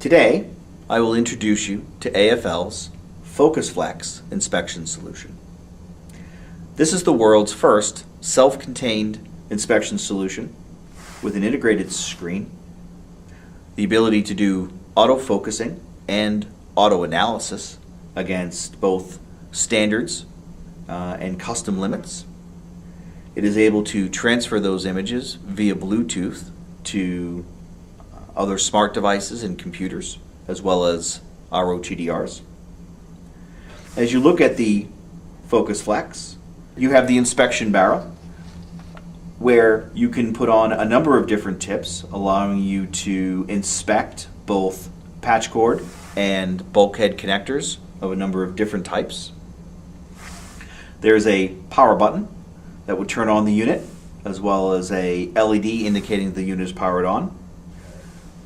Today, I will introduce you to AFL's FOCIS inspection solution. This is the world's first self-contained inspection solution with an integrated screen, the ability to do auto-focusing and auto-analysis against both standards and custom limits. It is able to transfer those images via Bluetooth to other smart devices and computers, as well as ROTDRs. As you look at the FOCIS, you have the inspection barrel, where you can put on a number of different tips, allowing you to inspect both patch cord and bulkhead connectors of a number of different types. There's a power button that would turn on the unit, as well as a LED indicating the unit is powered on.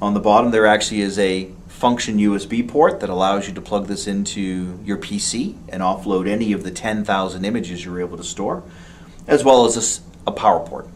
On the bottom there actually is a function USB port that allows you to plug this into your PC and offload any of the 10,000 images you're able to store, as well as a power port.